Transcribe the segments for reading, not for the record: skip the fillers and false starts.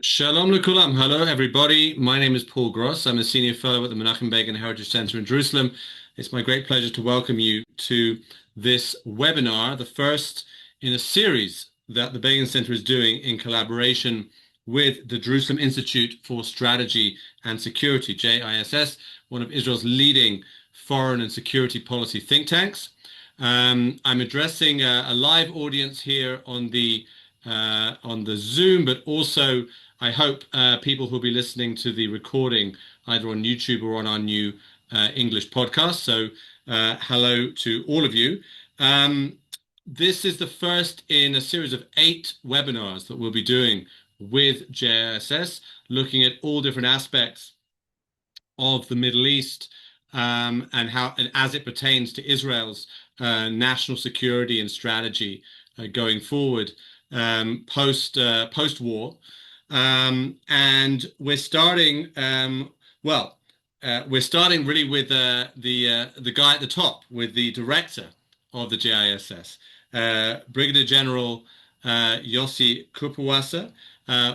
Shalom Lekulam. Hello, everybody. My name is Paul Gross. I'm a senior fellow at the Menachem Begin Heritage Center in Jerusalem. It's my great pleasure to welcome you to this webinar, the first in a series that the Begin Center is doing in collaboration with the Jerusalem Institute for Strategy and Security, JISS, one of Israel's leading foreign and security policy think tanks. I'm addressing a live audience here on the Zoom, but also I hope people who'll be listening to the recording either on YouTube or on our new English podcast. So hello to all of you. Um, this is the first in a series of 8 webinars that we'll be doing with JSS, looking at all different aspects of the Middle East and how, and as it pertains to Israel's national security and strategy going forward post war. And we're starting we're starting really with the guy at the top, with the director of the JISS, Brigadier General Yossi Kuperwasser,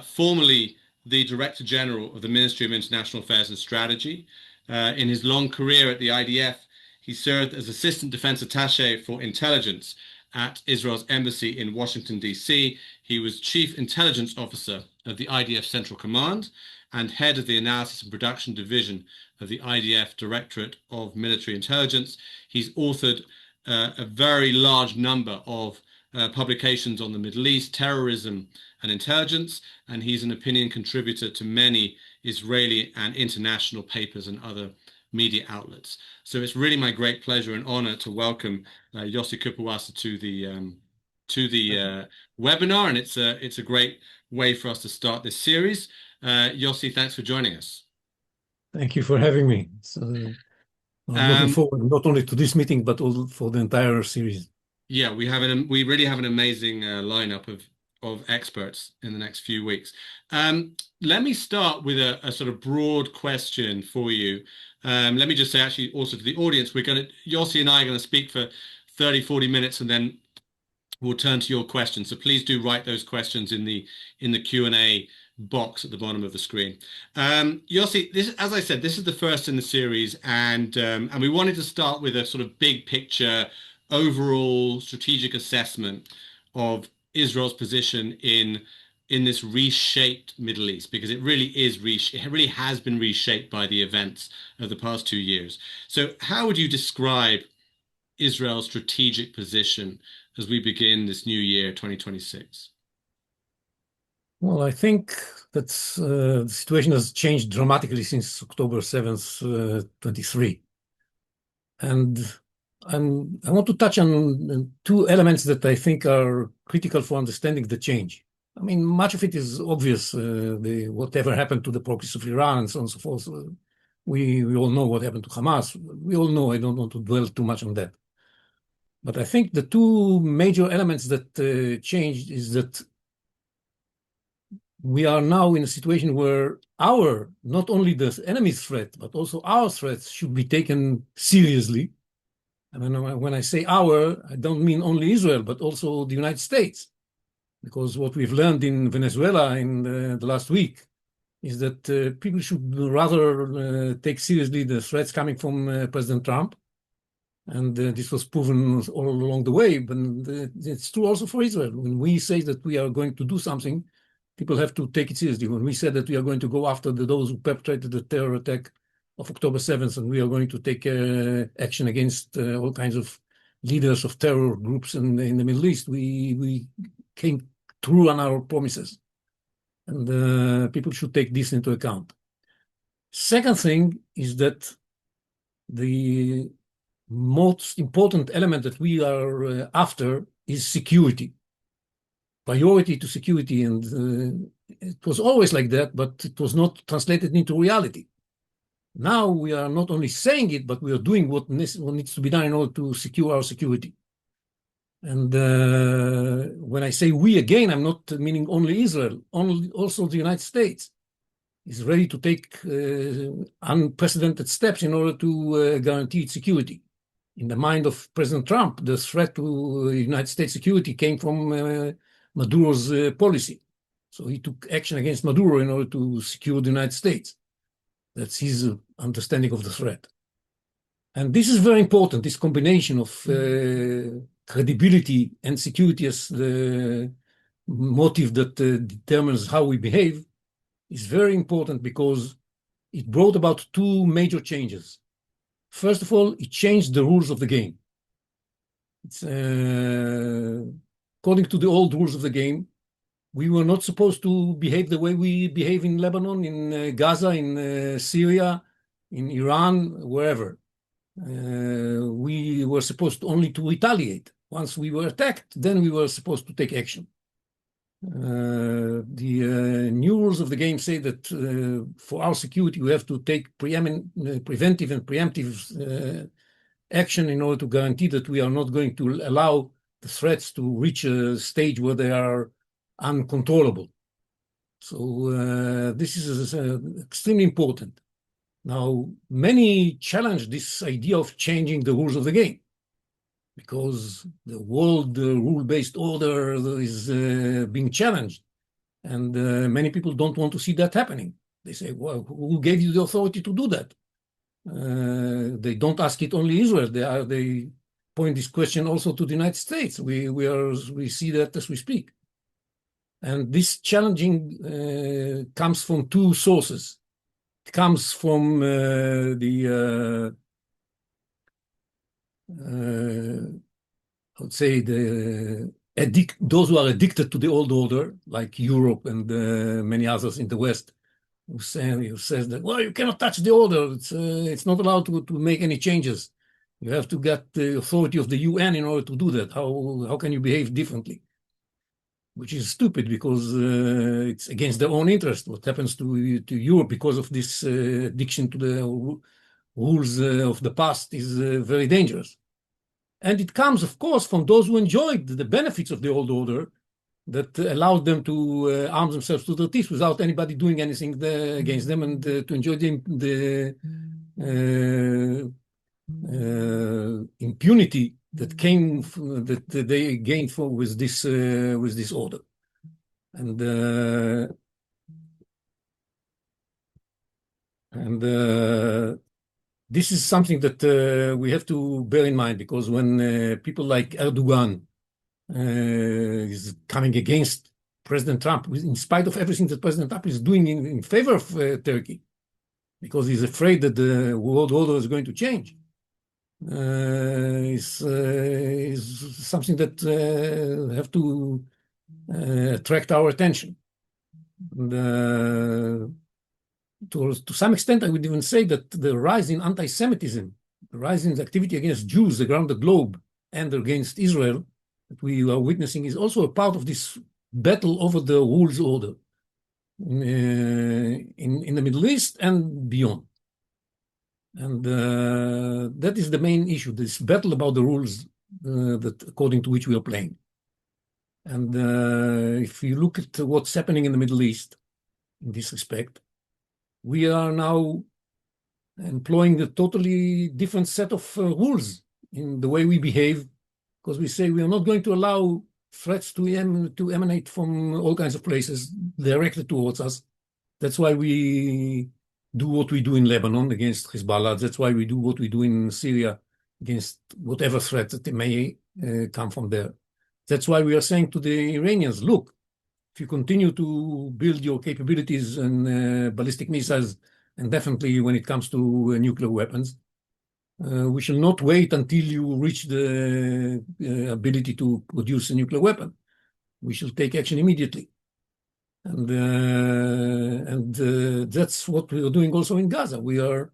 formerly the Director General of the Ministry of International Affairs and Strategy. In his long career at the IDF, he served as Assistant Defense Attaché for Intelligence at Israel's embassy in Washington, D.C. He was Chief Intelligence Officer of the IDF Central Command and head of the Analysis and Production Division of the IDF Directorate of Military Intelligence. He's authored a very large number of publications on the Middle East, terrorism, and intelligence, and he's an opinion contributor to many Israeli and international papers and other media outlets. So it's really my great pleasure and honor to welcome Yossi Kuperwasser to the webinar, and it's a great way for us to start this series. Yossi, thanks for joining us. Thank you for having me. So I'm looking forward not only to this meeting, but also for the entire series. Yeah, we really have an amazing lineup of experts in the next few weeks. Let me start with a sort of broad question for you. Let me just say, actually, also to the audience, Yossi and I are going to speak for 30, 40 minutes, and then we'll turn to your questions. So please do write those questions in the Q&A box at the bottom of the screen. Yossi, as I said, this is the first in the series, and we wanted to start with a sort of big picture, overall strategic assessment of Israel's position in this reshaped Middle East, because it really has been reshaped by the events of the past 2 years. So how would you describe Israel's strategic position as we begin this new year, 2026? Well, I think that the situation has changed dramatically since October 7th, 23. And I want to touch on 2 elements that I think are critical for understanding the change. I mean, much of it is obvious, whatever happened to the proxies of Iran and so on and so forth. We all know what happened to Hamas. We all know. I don't want to dwell too much on that. But I think the 2 major elements that changed is that we are now in a situation where not only the enemy's threat, but also our threats should be taken seriously. I mean, when I say our, I don't mean only Israel, but also the United States. Because what we've learned in Venezuela in the last week is that people should rather take seriously the threats coming from President Trump. And this was proven all along the way, but it's true also for Israel. When we say that we are going to do something, people have to take it seriously. When we said that we are going to go after those who perpetrated the terror attack of October 7th, and we are going to take action against all kinds of leaders of terror groups in the Middle East, we came true on our promises. And people should take this into account. Second thing is that the most important element that we are after is security. Priority to security, and it was always like that, but it was not translated into reality. Now we are not only saying it, but we are doing what needs to be done in order to secure our security. And when I say we again, I'm not meaning only Israel, also the United States is ready to take unprecedented steps in order to guarantee its security. In the mind of President Trump, the threat to United States security came from Maduro's policy. So he took action against Maduro in order to secure the United States. That's his understanding of the threat. And this is very important, this combination of credibility and security as the motive that determines how we behave is very important because it brought about two major changes. First of all, it changed the rules of the game. It's, according to the old rules of the game, we were not supposed to behave the way we behave in Lebanon, in Gaza, in Syria, in Iran, wherever. We were supposed only to retaliate. Once we were attacked, then we were supposed to take action. The new rules of the game say that for our security, we have to take preventive and preemptive action in order to guarantee that we are not going to allow the threats to reach a stage where they are uncontrollable. So this is extremely important. Now, many challenge this idea of changing the rules of the game because the world rule-based order is being challenged. And many people don't want to see that happening. They say, well, who gave you the authority to do that? They don't ask it only Israel. They point this question also to the United States. We see that as we speak. And this challenging comes from two sources. It comes from I would say those who are addicted to the old order, like Europe and many others in the West, who says that, well, you cannot touch the order. It's not allowed to make any changes. You have to get the authority of the UN in order to do that. How can you behave differently? Which is stupid because it's against their own interest. What happens to Europe because of this addiction to the rules of the past is very dangerous. And it comes, of course, from those who enjoyed the benefits of the old order that allowed them to arm themselves to the teeth without anybody doing anything against them and to enjoy the impunity that they gained with this order. And this is something that we have to bear in mind because when people like Erdogan is coming against President Trump, in spite of everything that President Trump is doing in favor of Turkey, because he's afraid that the world order is going to change, is something that have to attract our attention. And, to some extent, I would even say that the rise in anti-Semitism, the rise in the activity against Jews around the globe and against Israel that we are witnessing is also a part of this battle over the rules order in the Middle East and beyond. And that is the main issue, this battle about the rules that according to which we are playing. And if you look at what's happening in the Middle East in this respect, we are now employing a totally different set of rules in the way we behave, because we say we are not going to allow threats to emanate from all kinds of places directed towards us. That's why we do what we do in Lebanon against Hezbollah. That's why we do what we do in Syria against whatever threat that may come from there. That's why we are saying to the Iranians, look, if you continue to build your capabilities and ballistic missiles, and definitely when it comes to nuclear weapons, we shall not wait until you reach the ability to produce a nuclear weapon. We shall take action immediately. And that's what we are doing also in Gaza. We are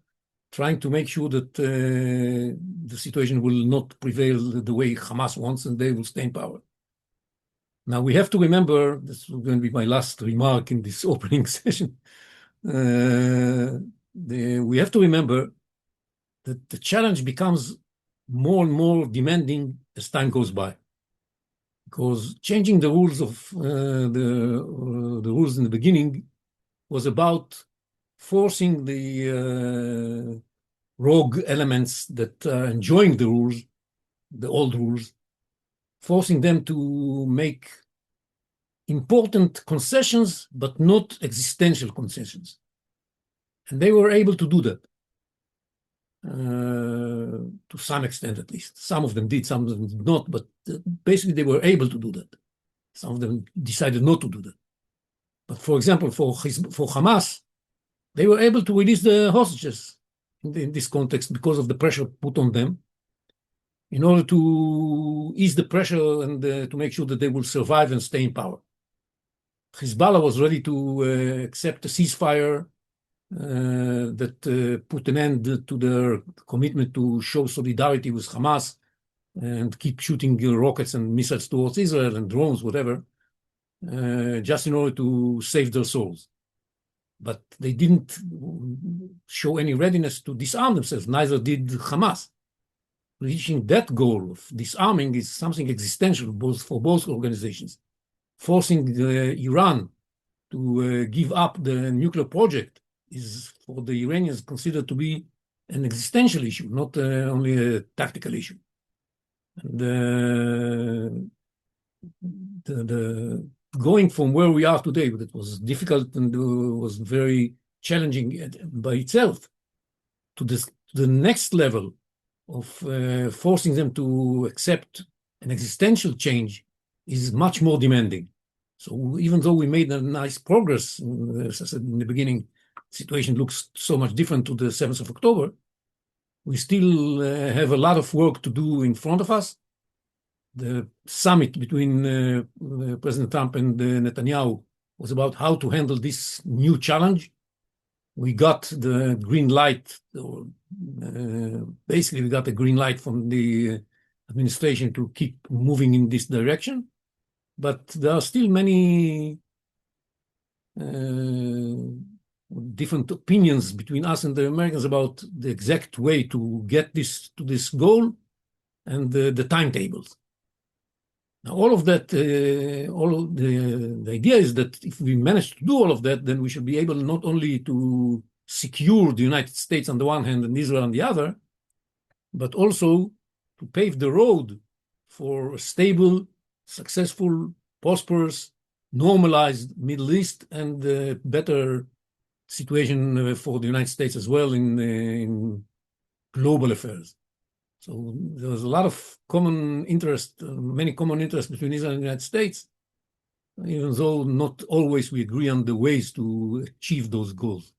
trying to make sure that the situation will not prevail the way Hamas wants and they will stay in power. Now, we have to remember, this is going to be my last remark in this opening session, we have to remember that the challenge becomes more and more demanding as time goes by. Because changing the rules of the rules in the beginning was about forcing the rogue elements that are enjoying the rules, the old rules, forcing them to make important concessions, but not existential concessions. And they were able to do that, to some extent at least. Some of them did, some of them did not, but basically they were able to do that. Some of them decided not to do that. But for example, for Hamas, they were able to release the hostages in this context because of the pressure put on them in order to ease the pressure and to make sure that they will survive and stay in power. Hezbollah was ready to accept a ceasefire that put an end to their commitment to show solidarity with Hamas and keep shooting rockets and missiles towards Israel and drones, whatever, just in order to save their souls. But they didn't show any readiness to disarm themselves, neither did Hamas. Reaching that goal of disarming is something existential for both organizations. Forcing Iran to give up the nuclear project is, for the Iranians, considered to be an existential issue, not only a tactical issue. And the going from where we are today, that was difficult and was very challenging by itself, to the next level of forcing them to accept an existential change is much more demanding. So even though we made a nice progress, as I said in the beginning, the situation looks so much different to the 7th of October, we still have a lot of work to do in front of us. The summit between President Trump and Netanyahu was about how to handle this new challenge. We got the green light, or basically we got the green light from the administration to keep moving in this direction. But there are still many different opinions between us and the Americans about the exact way to get this to this goal and the timetables. Now, all of that, the idea is that if we manage to do all of that, then we should be able not only to secure the United States on the one hand and Israel on the other, but also to pave the road for a stable, successful, prosperous, normalized Middle East and a better situation for the United States as well in global affairs. So there's a lot of common interest, many common interests between Israel and the United States, even though not always we agree on the ways to achieve those goals.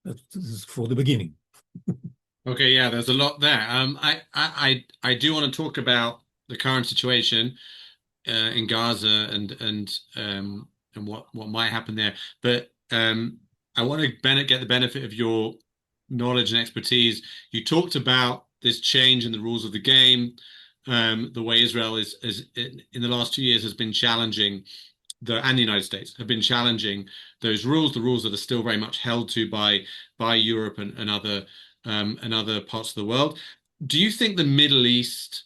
That is for the beginning. Okay, yeah, there's a lot there. I do want to talk about the current situation in Gaza and what might happen there. But I want to get the benefit of your knowledge and expertise. You talked about this change in the rules of the game, the way Israel is in the last 2 years has been challenging and the United States have been challenging those rules, the rules that are still very much held to by Europe and other parts of the world. Do you think the Middle East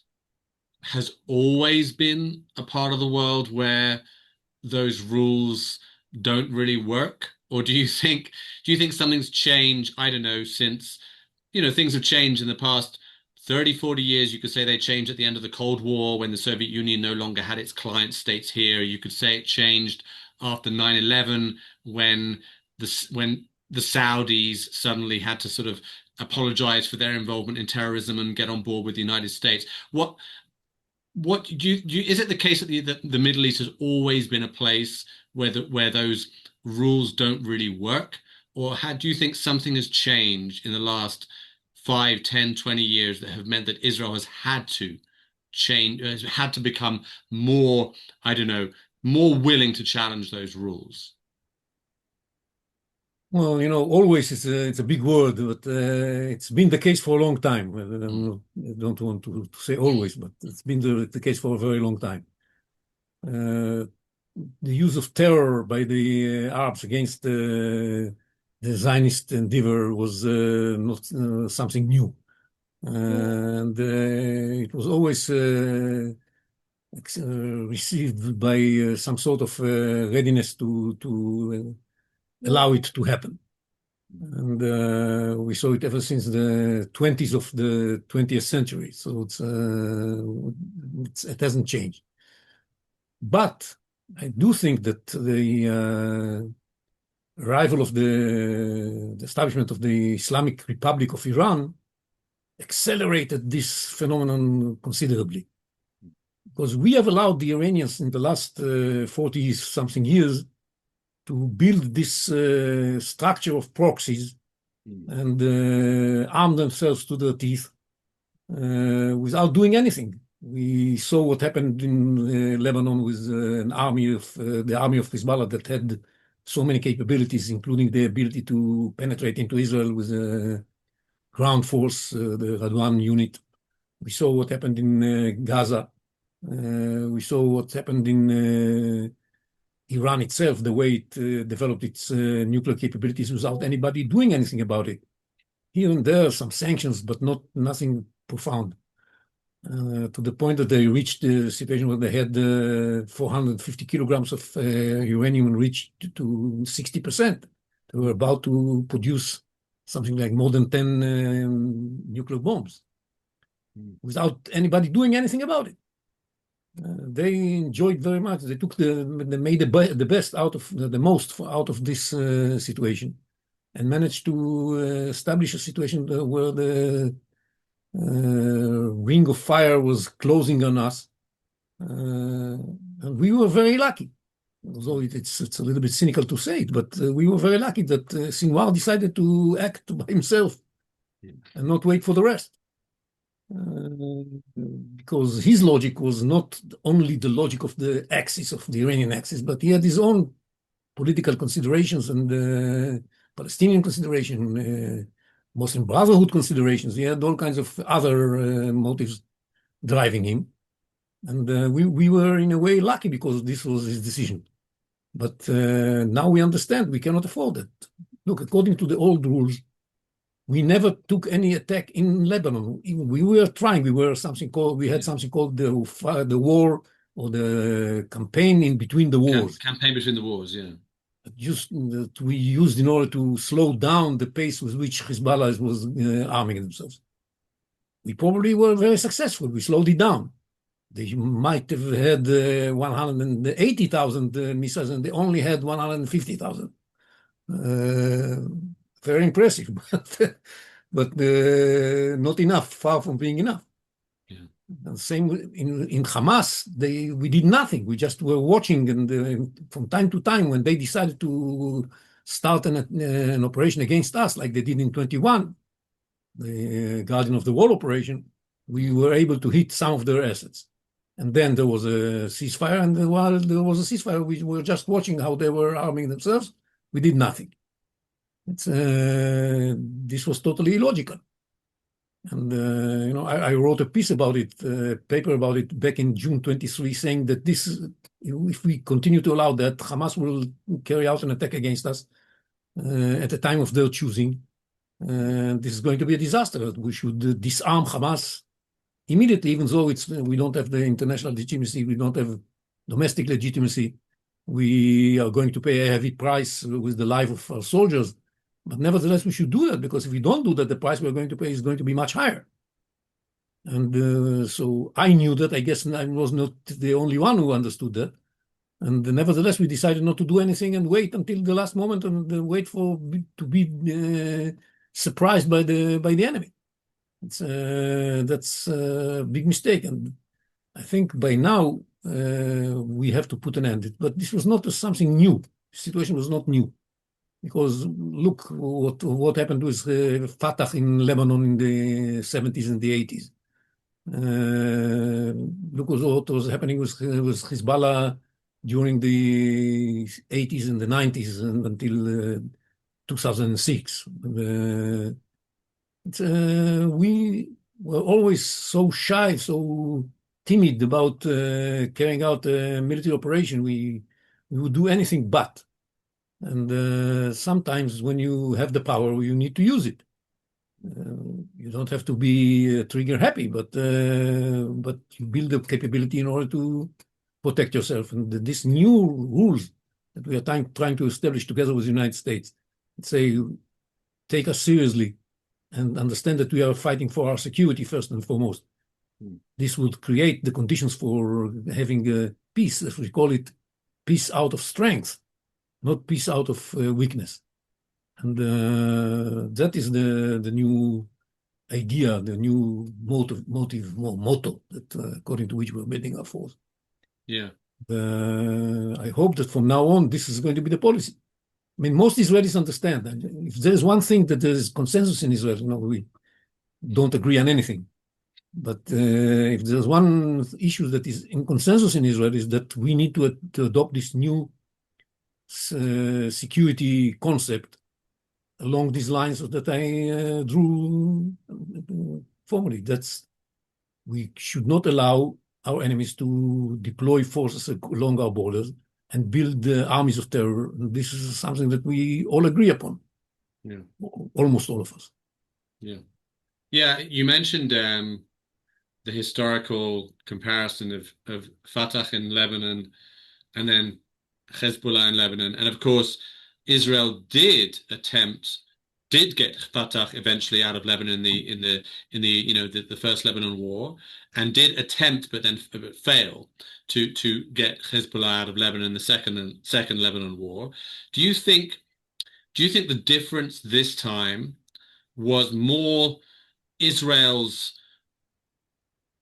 has always been a part of the world where those rules don't really work? Or do you think something's changed, I don't know, since, things have changed in the past 30, 40 years. You could say they changed at the end of the Cold War when the Soviet Union no longer had its client states here. You could say it changed after 9/11 when the Saudis suddenly had to sort of apologize for their involvement in terrorism and get on board with the United States. What do you is it the case that the Middle East has always been a place where those rules don't really work? Or do you think something has changed in the last 5, 10, 20 years that have meant that Israel has had to change, has had to become more, I don't know, more willing to challenge those rules? Well, always it's a big word, but it's been the case for a long time. I don't want to say always, but it's been the case for a very long time. The use of terror by the Arabs against the Zionist endeavor was not something new. And it was always received by some sort of readiness to allow it to happen. And we saw it ever since the 20s of the 20th century. So it hasn't changed. But I do think that the arrival of the establishment of the Islamic Republic of Iran accelerated this phenomenon considerably. Because we have allowed the Iranians in the last 40 something years to build this structure of proxies and arm themselves to the teeth without doing anything. We saw what happened in Lebanon with the army of Hezbollah that had so many capabilities, including the ability to penetrate into Israel with a ground force, the Radwan unit. We saw what happened in Gaza. We saw what happened in Iran itself, the way it developed its nuclear capabilities without anybody doing anything about it. Here and there, some sanctions, but nothing profound. To the point that they reached the situation where they had 450 kilograms of uranium enriched to 60%. They were about to produce something like more than 10 nuclear bombs without anybody doing anything about it. They enjoyed very much. They made the best out of the most out of this situation, and managed to establish a situation where the ring of fire was closing on us, and we were very lucky. Although it's a little bit cynical to say it, but we were very lucky that Sinwar decided to act by himself and not wait for the rest. Because his logic was not only the logic of the axis, of the Iranian axis, but he had his own political considerations and Palestinian consideration, Muslim Brotherhood considerations. He had all kinds of other motives driving him. And we were in a way lucky because this was his decision. But now we understand we cannot afford it. Look, according to the old rules, we never took any attack in Lebanon. We were trying. We had something called the war or the campaign in between the wars. Campaign between the wars, yeah. Just that we used in order to slow down the pace with which Hezbollah was arming themselves. We probably were very successful. We slowed it down. They might have had 180,000 missiles, and they only had 150,000. Very impressive, but not enough, far from being enough. Yeah. And same in Hamas, we did nothing. We just were watching, and from time to time, when they decided to start an operation against us, like they did in 21, the Guardian of the Wall operation, we were able to hit some of their assets. And then there was a ceasefire, and while there was a ceasefire, we were just watching how they were arming themselves. We did nothing. This was totally illogical. And, I wrote a piece about it, a paper about it back in June 23, saying that if we continue to allow that, Hamas will carry out an attack against us at the time of their choosing. This is going to be a disaster. We should disarm Hamas immediately, even though we don't have the international legitimacy, we don't have domestic legitimacy. We are going to pay a heavy price with the life of our soldiers. But nevertheless, we should do that, because if we don't do that, the price we're going to pay is going to be much higher. And so I knew that. I guess I was not the only one who understood that. And nevertheless, we decided not to do anything and wait until the last moment and wait to be surprised by the enemy. That's a big mistake. And I think by now we have to put an end. But this was not something new. The situation was not new. Because look what happened with Fatah in Lebanon in the 70s and the 80s. Look what was happening with Hezbollah during the 80s and the 90s and until 2006. We were always so shy, so timid about carrying out a military operation. We would do anything but. And sometimes when you have the power, you need to use it. You don't have to be trigger happy, but you build a capability in order to protect yourself. And these new rules that we are trying to establish together with the United States, say, take us seriously and understand that we are fighting for our security first and foremost. Mm. This would create the conditions for having a peace, as we call it, peace out of strength, not peace out of weakness. And that is the new idea, the new motto that according to which we're building our force. Yeah. I hope that from now on, this is going to be the policy. I mean, most Israelis understand that if there's one thing that there is consensus in Israel, we don't agree on anything. But if there's one issue that is in consensus in Israel is that we need to adopt this new security concept along these lines that I drew formally. That's we should not allow our enemies to deploy forces along our borders and build armies of terror. This is something that we all agree upon, Yeah. almost all of us. Yeah. Yeah. You mentioned the historical comparison of Fatah in Lebanon and then Hezbollah in Lebanon. And of course, Israel did get Fatah eventually out of Lebanon in the first Lebanon war, and did attempt, but then fail to get Hezbollah out of Lebanon in the second Lebanon war. Do you think do you think the difference this time was more Israel's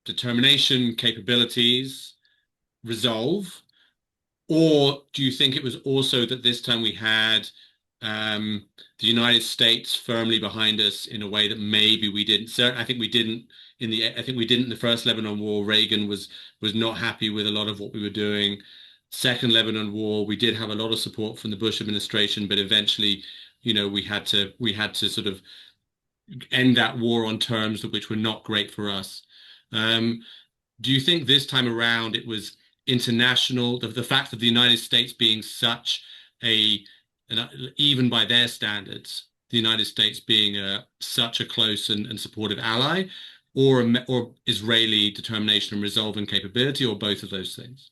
determination, capabilities, resolve, or do you think it was also that this time we had the United States firmly behind us in a way that maybe we didn't? Certainly, I think we didn't I think we didn't in the first Lebanon War. Reagan was not happy with a lot of what we were doing. Second Lebanon War, we did have a lot of support from the Bush administration, but eventually, we had to sort of end that war on terms which were not great for us. Um, do you think this time around it was international, the fact of the United States being such a, even by their standards, the United States being such a close and supportive ally, or Israeli determination and resolve and capability, or both of those things?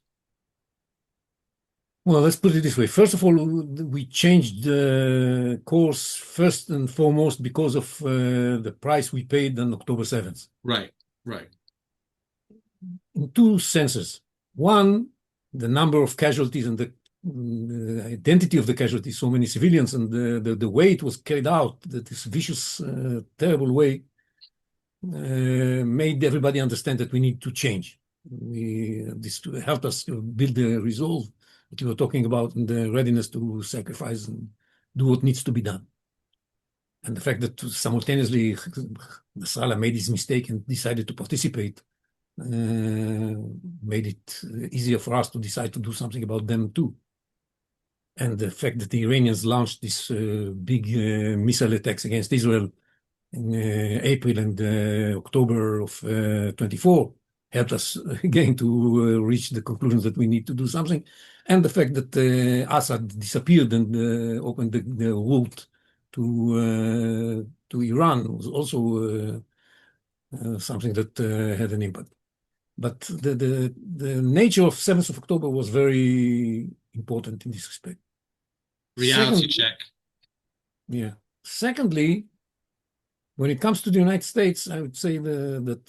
Well, let's put it this way. First of all, we changed the course first and foremost because of the price we paid on October 7th. Right, right. In two senses. One, the number of casualties and the identity of the casualties, so many civilians, and the way it was carried out, this vicious, terrible way, made everybody understand that we need to change. This helped us build the resolve that you were talking about and the readiness to sacrifice and do what needs to be done. And the fact that simultaneously Nasrallah made his mistake and decided to participate made it easier for us to decide to do something about them too. And the fact that the Iranians launched this big missile attacks against Israel in April and October of 24 helped us again to reach the conclusion that we need to do something. And the fact that Assad disappeared and opened the route to Iran was also something that had an impact. But the nature of 7th of October was very important in this respect. Reality Second, check. yeah. Secondly, when it comes to the United States, I would say that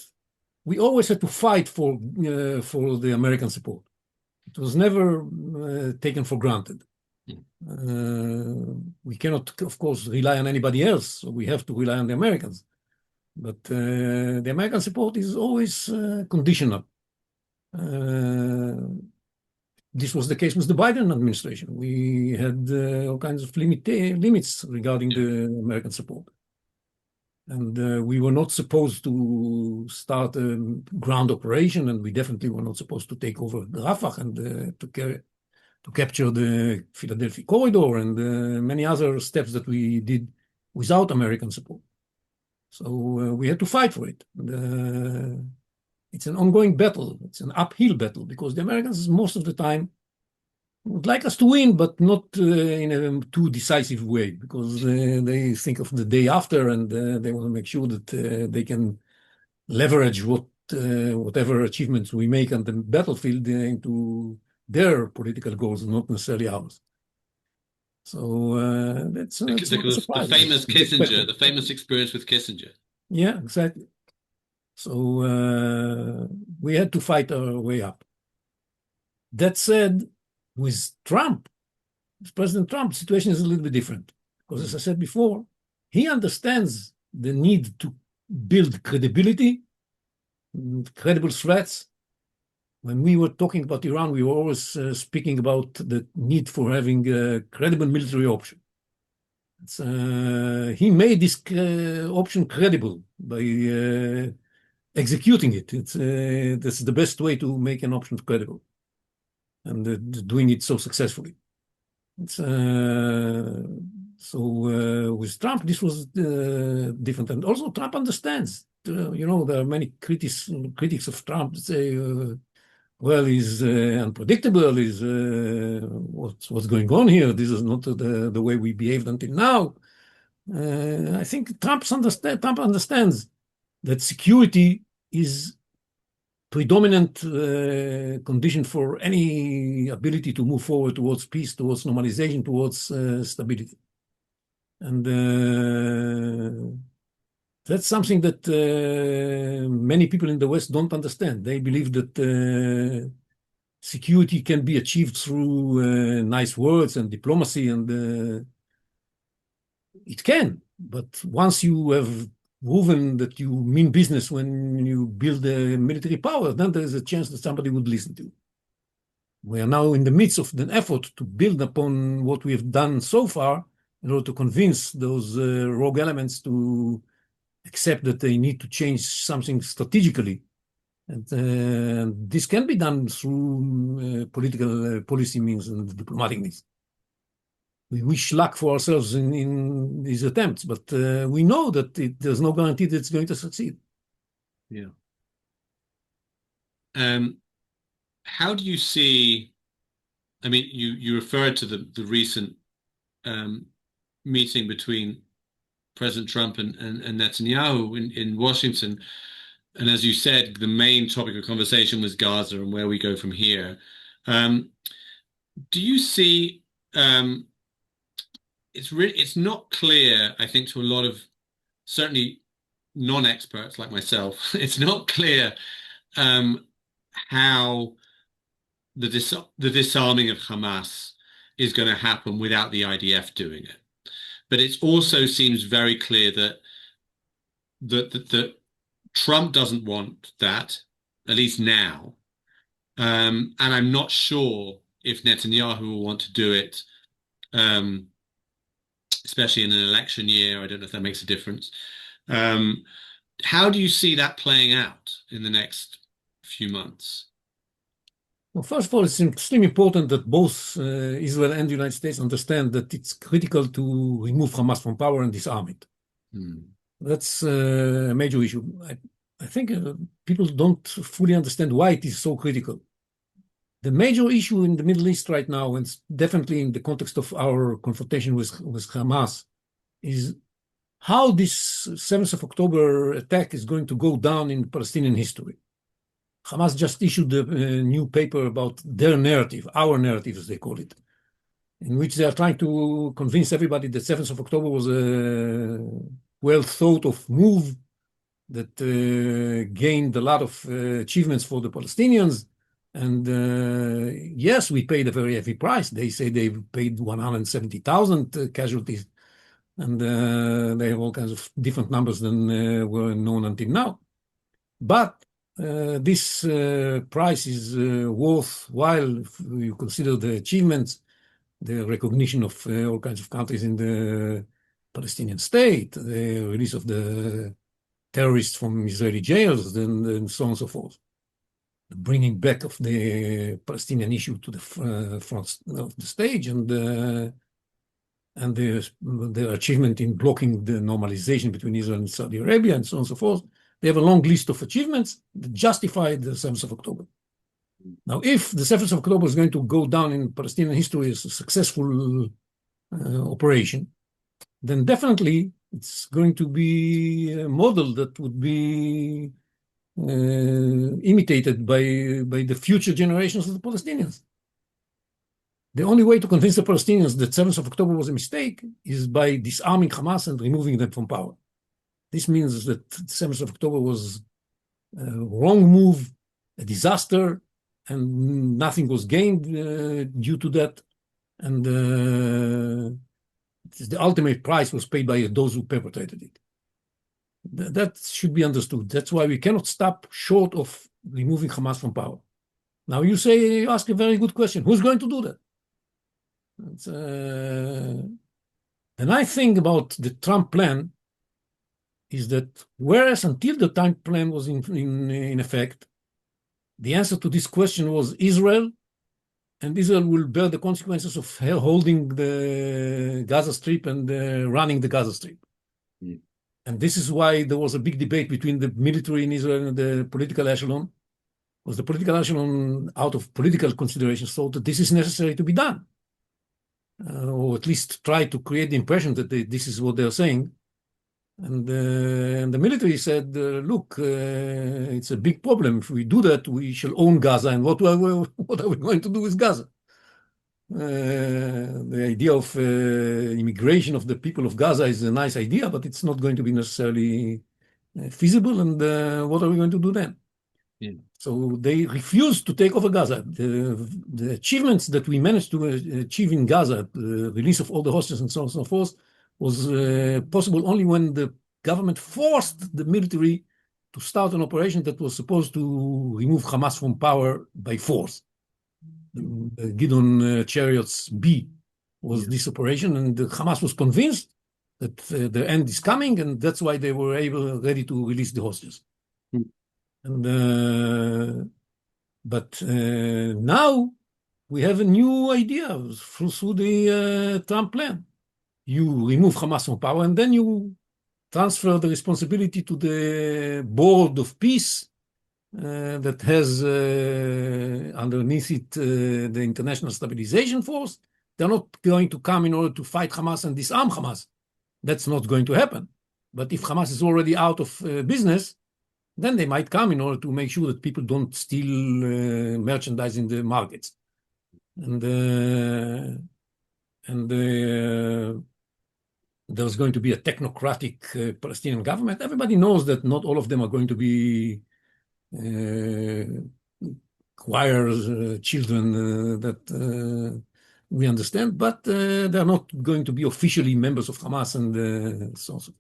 we always had to fight for the American support. It was never taken for granted. We cannot, of course, rely on anybody else. So we have to rely on the Americans. But the American support is always conditional. This was the case with the Biden administration. We had all kinds of limits regarding Yeah. the American support. And we were not supposed to start a ground operation, and we definitely were not supposed to take over Rafah and to capture the Philadelphia corridor and many other steps that we did without American support. So we had to fight for it. It's an ongoing battle. It's an uphill battle because the Americans, most of the time, would like us to win, but not in a too decisive way, because they think of the day after and they want to make sure that they can leverage whatever achievements we make on the battlefield into their political goals, not necessarily ours. So that's not a The surprise. famous It's Kissinger, expected. the famous experience with Kissinger. Yeah, exactly. So we had to fight our way up. That said, with Trump, with President Trump, the situation is a little bit different. Because as I said before, he understands the need to build credibility, credible threats. When we were talking about Iran, we were always speaking about the need for having a credible military option. He made this option credible by executing it. That's the best way to make an option credible, and doing it so successfully. With Trump, this was different, and also Trump understands. There are many critics of Trump that say, "Well, he's unpredictable. He's what's going on here? This is not the way we behaved until now." I think Trump understands that security is predominant condition for any ability to move forward towards peace, towards normalization, towards stability. And that's something that many people in the West don't understand. They believe that security can be achieved through nice words and diplomacy, and it can. But once you have proven that you mean business when you build a military power, then there is a chance that somebody would listen to you. We are now in the midst of an effort to build upon what we have done so far in order to convince those rogue elements to accept that they need to change something strategically. And this can be done through political policy means and diplomatic means. We wish luck for ourselves in these attempts, but we know that there's no guarantee that it's going to succeed. Yeah. How do you see? I mean, you referred to the recent meeting between President Trump and Netanyahu in Washington, and as you said, the main topic of conversation was Gaza and where we go from here. Do you see? It's not clear, I think, to a lot of certainly non-experts like myself. It's not clear how the disarming of Hamas is going to happen without the IDF doing it. But it also seems very clear that Trump doesn't want that, at least now. And I'm not sure if Netanyahu will want to do it, especially in an election year. I don't know if that makes a difference. How do you see that playing out in the next few months? Well, first of all, it's extremely important that both Israel and the United States understand that it's critical to remove Hamas from power and disarm it. That's a major issue. I think people don't fully understand why it is so critical. The major issue in the Middle East right now, and definitely in the context of our confrontation with Hamas, is how this 7th of October attack is going to go down in Palestinian history. Hamas just issued a new paper about their narrative, our narrative, as they call it, in which they are trying to convince everybody that 7th of October was a well thought of move that gained a lot of achievements for the Palestinians. And yes, we paid a very heavy price. They say they paid 170,000 casualties. And they have all kinds of different numbers than were known until now. But this price is worthwhile if you consider the achievements, the recognition of all kinds of countries in the Palestinian state, the release of the terrorists from Israeli jails, and so on and so forth. The bringing back of the Palestinian issue to the front of the stage, and the achievement in blocking the normalization between Israel and Saudi Arabia, and so on and so forth. They have a long list of achievements that justify the 7th of October. Now, if the 7th of October is going to go down in Palestinian history as a successful operation, then definitely it's going to be a model that would be imitated by the future generations of the Palestinians. The only way to convince the Palestinians that 7th of October was a mistake is by disarming Hamas and removing them from power. This means that 7th of October was wrong move, a disaster, and nothing was gained due to that. And the ultimate price was paid by those who perpetrated it. That should be understood. That's why we cannot stop short of removing Hamas from power. Now you ask a very good question. Who's going to do that? And I think about the Trump plan is that whereas until the Trump plan was in effect, the answer to this question was Israel, and Israel will bear the consequences of holding the Gaza Strip and running the Gaza Strip. Mm. And this is why there was a big debate between the military in Israel and the political echelon. Was the political echelon, out of political considerations, thought that this is necessary to be done, or at least try to create the impression that this is what they're saying. And the military said, look, it's a big problem. If we do that, we shall own Gaza. And what are we going to do with Gaza? The idea of immigration of the people of Gaza is a nice idea, but it's not going to be necessarily feasible. And what are we going to do then? Yeah. So they refused to take over Gaza. The achievements that we managed to achieve in Gaza, the release of all the hostages and so on and so forth, was possible only when the government forced the military to start an operation that was supposed to remove Hamas from power by force. The Gideon Chariots B was this operation, and Hamas was convinced that the end is coming, and that's why they were ready to release the hostages. And but now we have a new idea through the Trump plan. You remove Hamas from power, and then you transfer the responsibility to the board of peace that has underneath it the International Stabilization Force. They're not going to come in order to fight Hamas and disarm Hamas. That's not going to happen. But if Hamas is already out of business, then they might come in order to make sure that people don't steal merchandise in the markets. And there's going to be a technocratic Palestinian government. Everybody knows that not all of them are going to be choirs, children that we understand, but they're not going to be officially members of Hamas and so on.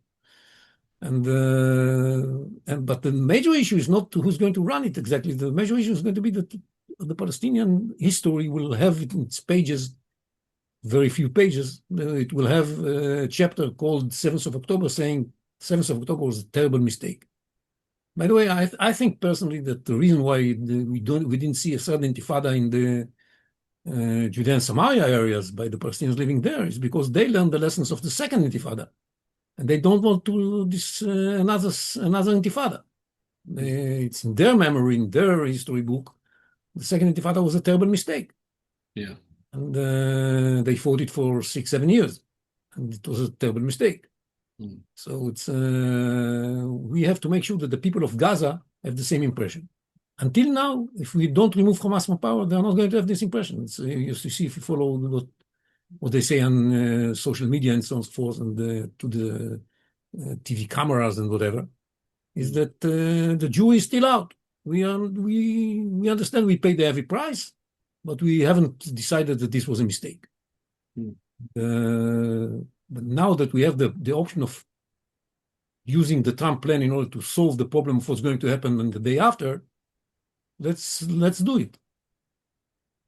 But the major issue is not who's going to run it exactly. The major issue is going to be that the Palestinian history will have in its pages, very few pages, it will have a chapter called 7th of October saying 7th of October was a terrible mistake. By the way, I think personally that the reason why we didn't see a third intifada in the Judea and Samaria areas by the Palestinians living there is because they learned the lessons of the second intifada. And they don't want to this another intifada. It's in their memory, in their history book. The second intifada was a terrible mistake. Yeah. And they fought it for 6-7 years. And it was a terrible mistake. Mm. So it's we have to make sure that the people of Gaza have the same impression. Until now, if we don't remove Hamas from power, they're not going to have this impression. It's, you see, if you follow what they say on social media and so on and so forth, and to the TV cameras and whatever, is that the Jew is still out. We understand we paid the heavy price, but we haven't decided that this was a mistake. But now that we have the option of using the Trump plan in order to solve the problem of what's going to happen on the day after, let's do it.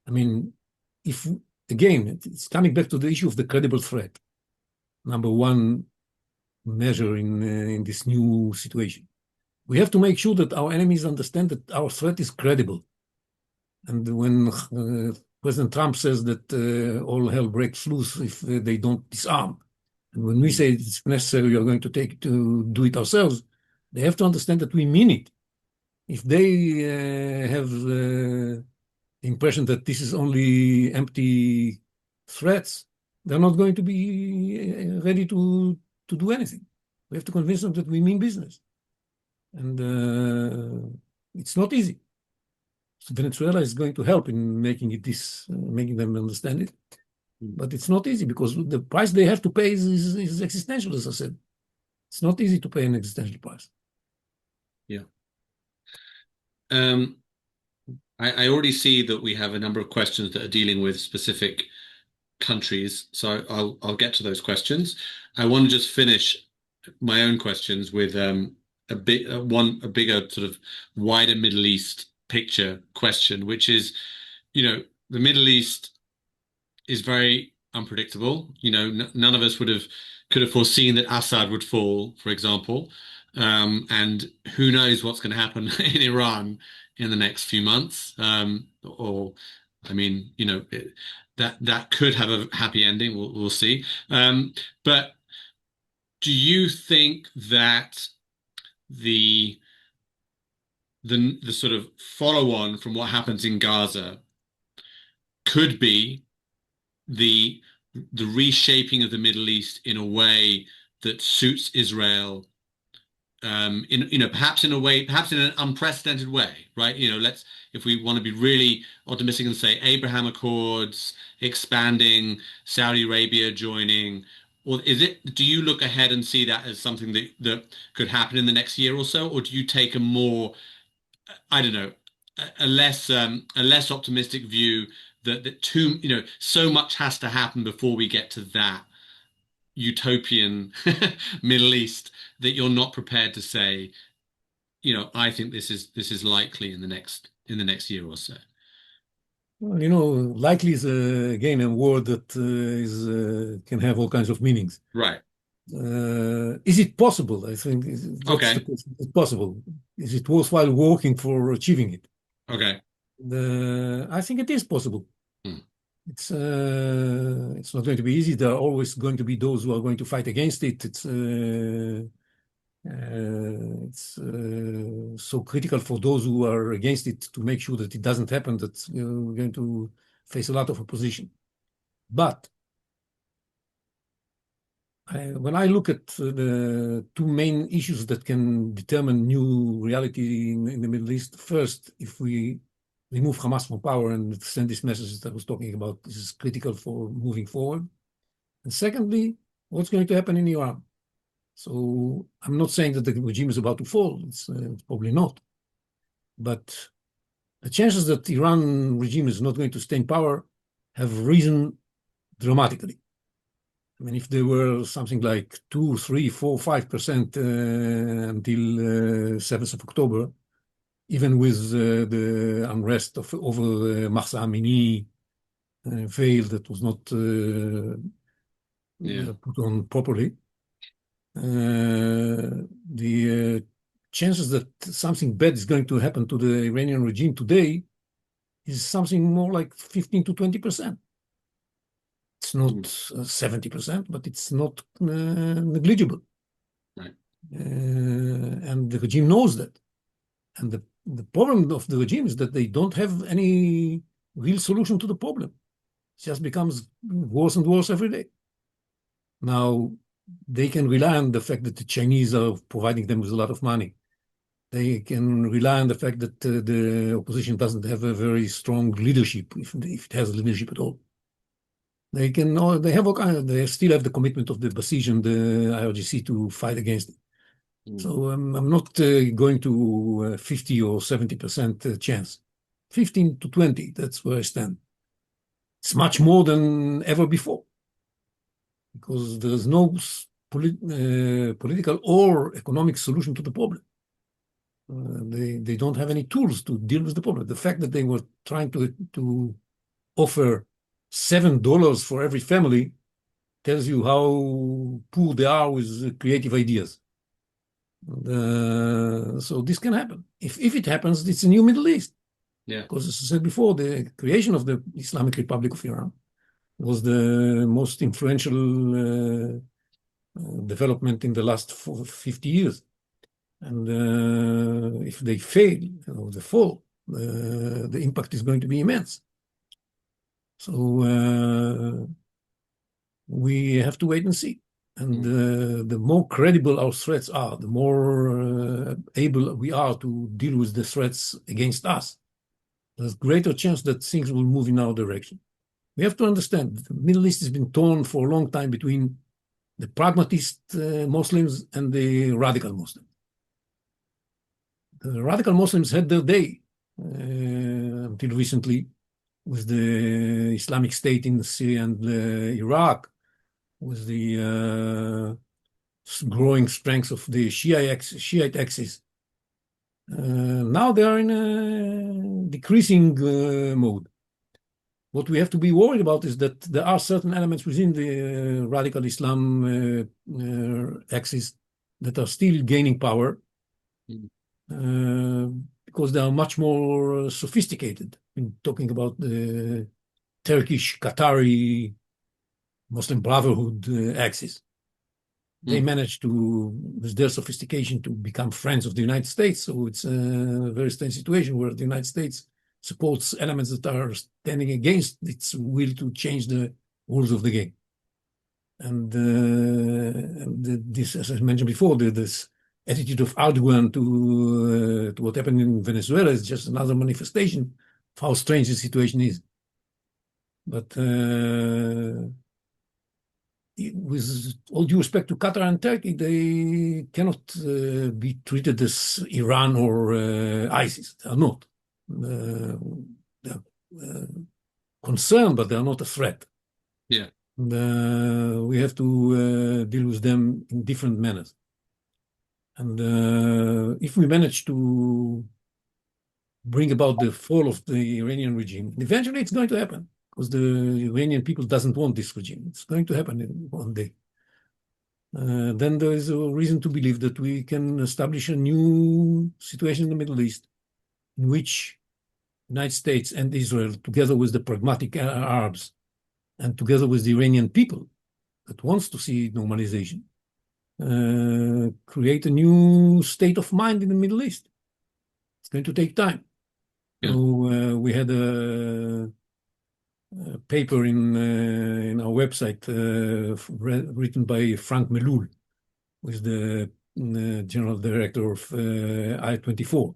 I mean, again, it's coming back to the issue of the credible threat. Number one measure in this new situation. We have to make sure that our enemies understand that our threat is credible. And when President Trump says that all hell breaks loose if they don't disarm, and when we say it's necessary, we are going to do it ourselves, they have to understand that we mean it. If they have the impression that this is only empty threats, they're not going to be ready to do anything. We have to convince them that we mean business. And it's not easy. So Venezuela is going to help in making them understand it. But it's not easy because the price they have to pay is existential, as I said. It's not easy to pay an existential price. Yeah. Um, I already see that we have a number of questions that are dealing with specific countries, so I'll get to those questions. I want to just finish my own questions with a bigger sort of wider Middle East picture question, which is, the Middle East is very unpredictable. None of us could have foreseen that Assad would fall, for example. And who knows what's going to happen in Iran in the next few months. Or, I mean, that could have a happy ending. We'll see. But do you think that the the sort of follow on from what happens in Gaza could be the the reshaping of the Middle East in a way that suits Israel, in perhaps in a way, perhaps in an unprecedented way, right? Let's, if we want to be really optimistic and say Abraham Accords, expanding, Saudi Arabia joining, or do you look ahead and see that as something that could happen in the next year or so, or do you take a more, I don't know, a less optimistic view that too, so much has to happen before we get to that utopian Middle East that you're not prepared to say, I think this is likely in the next year or so. Well, likely is again a word that is can have all kinds of meanings. Right. Is it possible? I think that's the Okay. question. Is it possible? Is it worthwhile working for achieving it? Okay. I think it is possible. Hmm. It's not going to be easy. There are always going to be those who are going to fight against it. It's so critical for those who are against it to make sure that it doesn't happen that we're going to face a lot of opposition. But when I look at the two main issues that can determine new reality in the Middle East, first, if we remove Hamas from power and send this message that I was talking about, this is critical for moving forward. And secondly, what's going to happen in Iran? So I'm not saying that the regime is about to fall. It's probably not. But the chances that Iran regime is not going to stay in power have risen dramatically. I mean, if there were something like 2, 3, 4, 5% until 7th of October, even with the unrest over Mahsa Amini veil that was not Yeah. put on properly, the chances that something bad is going to happen to the Iranian regime today is something more like 15 to 20%. It's Hmm. not 70%, but it's not negligible. Right. And the regime knows that. And the problem of the regime is that they don't have any real solution to the problem. It just becomes worse and worse every day. Now, they can rely on the fact that the Chinese are providing them with a lot of money. They can rely on the fact that the opposition doesn't have a very strong leadership, if it has leadership at all. They have all they still have the commitment of the Basij and the IRGC to fight against it. Hmm. So I'm not going to 50 or 70% chance. 15 to 20, that's where I stand. It's much more than ever before because there is no political or economic solution to the problem. They don't have any tools to deal with the problem. The fact that they were trying to offer $7 for every family tells you how poor they are with creative ideas. So this can happen. If it happens, it's a new Middle East. Yeah. Because as I said before, the creation of the Islamic Republic of Iran was the most influential development in the last 50 years. And if they fail, or they fall, the impact is going to be immense. So we have to wait and see. And Hmm. the more credible our threats are, the more able we are to deal with the threats against us. There's greater chance that things will move in our direction. We have to understand that the Middle East has been torn for a long time between the pragmatist Muslims and the radical Muslims. the radical Muslims had their day until recently with the Islamic State in Syria and Iraq, with the growing strength of the Shiite axis. Now they are in a decreasing mode. What we have to be worried about is that there are certain elements within the radical Islam axis that are still gaining power uh, because they are much more sophisticated. In talking about the Turkish, Qatari, Muslim Brotherhood axis. They managed to, with their sophistication, to become friends of the United States. So it's a very strange situation where the United States supports elements that are standing against its will to change the rules of the game. And this, as I mentioned before, this attitude of Erdogan to what happened in Venezuela is just another manifestation of how strange the situation is. But with all due respect to Qatar and Turkey, they cannot be treated as Iran or ISIS. They are not. They're concerned, but they are not a threat. Yeah. And we have to deal with them in different manners. And if we manage to bring about the fall of the Iranian regime, eventually it's going to happen because the Iranian people doesn't want this regime. It's going to happen in one day. Then there is a reason to believe that we can establish a new situation in the Middle East in which United States and Israel, together with the pragmatic Arabs and together with the Iranian people that wants to see normalization, create a new state of mind in the Middle East. It's going to take time. Yeah. So we had a paper in our website written by Frank Melul, who is the general director of I-24.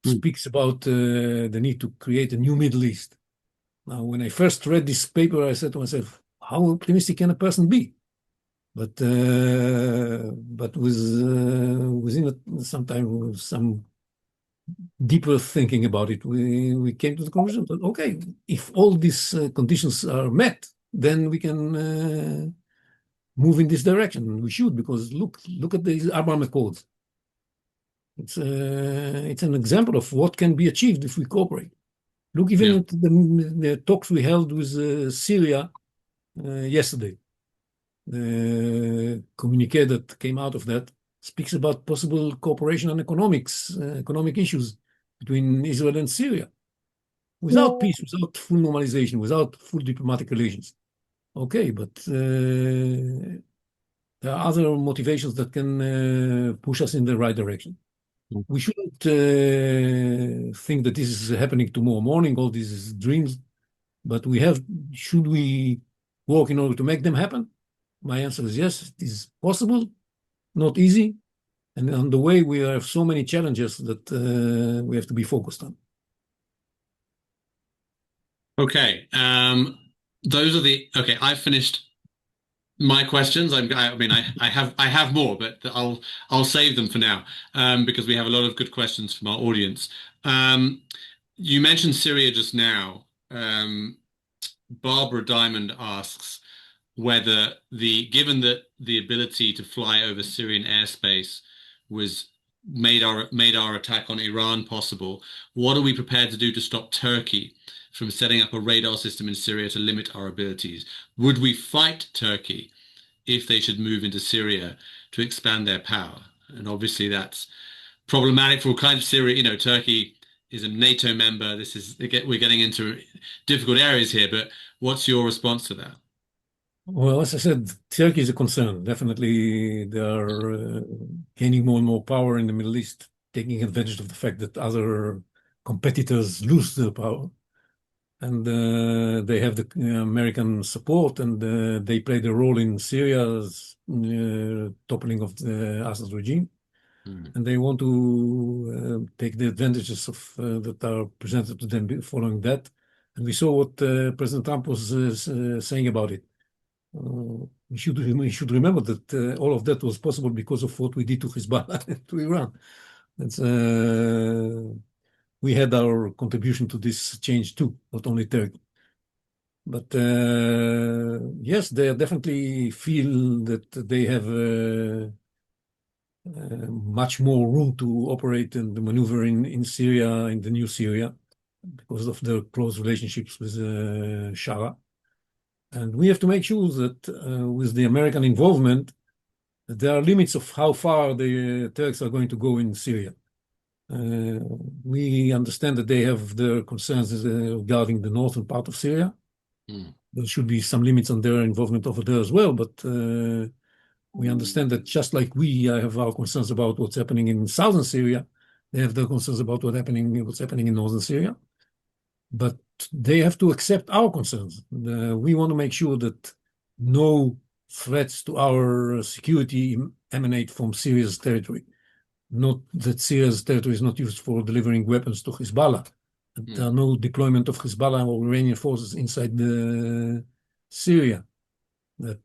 Speaks about the need to create a new Middle East. Now, when I first read this paper, I said to myself, how optimistic can a person be? But within some time, some deeper thinking about it, we came to the conclusion that, okay, if all these conditions are met, then we can move in this direction. We should, because look at these Abraham Accords. It's an example of what can be achieved if we cooperate. Look even at the talks we held with Syria yesterday. The communique that came out of that speaks about possible cooperation on economic issues between Israel and Syria. Without peace, without full normalization, without full diplomatic relations. Okay, but there are other motivations that can push us in the right direction. We shouldn't think that this is happening tomorrow morning, all these dreams, but should we work in order to make them happen? My answer is yes, it is possible, not easy. And on the way, we have so many challenges that we have to be focused on. Okay. I've finished my questions. I have more, but I'll save them for now because we have a lot of good questions from our audience. You mentioned Syria just now. Barbara Diamond asks whether given that the ability to fly over Syrian airspace made our attack on Iran possible, what are we prepared to do to stop Turkey from setting up a radar system in Syria to limit our abilities? Would we fight Turkey if they should move into Syria to expand their power? And obviously that's problematic for all kinds of Syria. You know, Turkey is a NATO member. We're getting into difficult areas here, but what's your response to that? Well, as I said, Turkey is a concern. Definitely, they are gaining more and more power in the Middle East, taking advantage of the fact that other competitors lose their power. And they have the American support, and they played a role in Syria's toppling of the Assad regime. And they want to take the advantages that are presented to them following that. And we saw what President Trump was saying about it. We should remember that all of that was possible because of what we did to Hezbollah and to Iran. It's, we had our contribution to this change too, not only Turkey. But yes, they definitely feel that they have much more room to operate and maneuver in Syria, in the new Syria, because of their close relationships with Shara. And we have to make sure that with the American involvement, there are limits of how far the Turks are going to go in Syria. Uh, we understand that they have their concerns regarding the northern part of Syria. Mm, There should be some limits on their involvement over there as well, but we understand that just like we have our concerns about what's happening in southern Syria, they have their concerns about what's happening in northern Syria. But they have to accept our concerns. We want to make sure that no threats to our security emanate from Syria's territory. Not that Syria's territory is not used for delivering weapons to Hezbollah. There mm, are no deployment of Hezbollah or Iranian forces inside Syria. That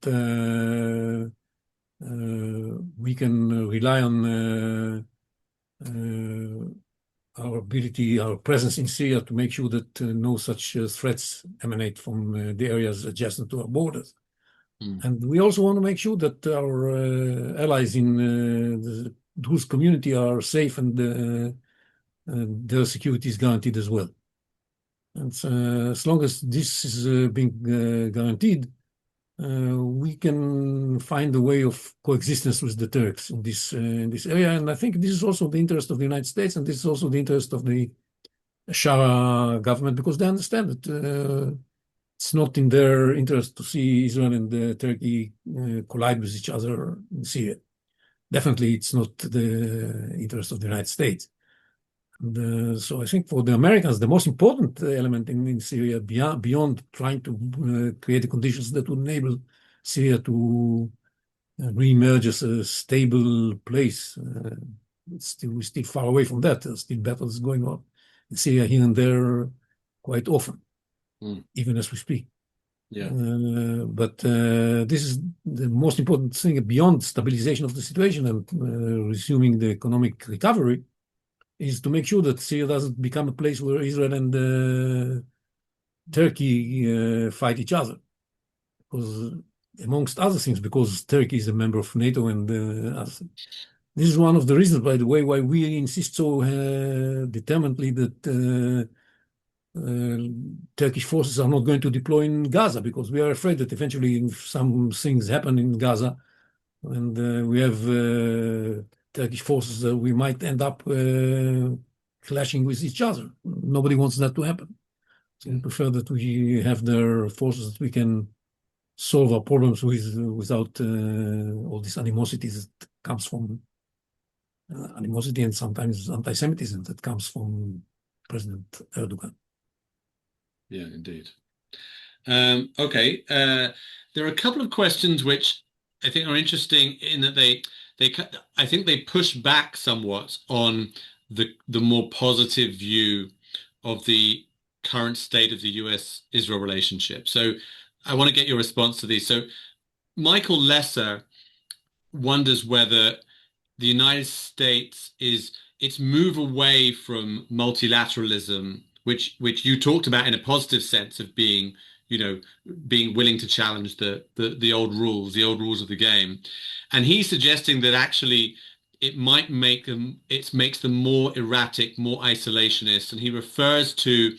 we can rely on our ability, our presence in Syria to make sure that no such threats emanate from the areas adjacent to our borders. mm, And we also want to make sure that our allies in the Druze community are safe and their security is guaranteed as well. And as long as this is being guaranteed, we can find a way of coexistence with the Turks in this area. And I think this is also the interest of the United States, and this is also the interest of the Shara government, because they understand that it's not in their interest to see Israel and Turkey collide with each other in Syria. Definitely, it's not the interest of the United States. And, so I think for the Americans, the most important element in Syria, beyond trying to create the conditions that would enable Syria to re-emerge as a stable place, we're still far away from that. There's still battles going on in Syria here and there quite often, mm. even as we speak. Yeah. But this is the most important thing beyond stabilization of the situation and resuming the economic recovery is to make sure that Syria doesn't become a place where Israel and Turkey fight each other. Because, amongst other things, because Turkey is a member of NATO and this is one of the reasons, by the way, why we insist so determinedly that Turkish forces are not going to deploy in Gaza, because we are afraid that eventually if some things happen in Gaza and we have Turkish forces, we might end up clashing with each other. Nobody wants that to happen. So we Yeah. prefer that we have their forces that we can solve our problems with without all this animosity that comes from animosity and sometimes anti-Semitism that comes from President Erdogan. Yeah, indeed. Okay. There are a couple of questions which I think are interesting in that I think they push back somewhat on the more positive view of the current state of the US-Israel relationship. So I want to get your response to these. So Michael Lesser wonders whether the United States is its move away from multilateralism, which you talked about in a positive sense of being, being willing to challenge the old rules of the game. And he's suggesting that actually it makes them more erratic, more isolationist. And he refers to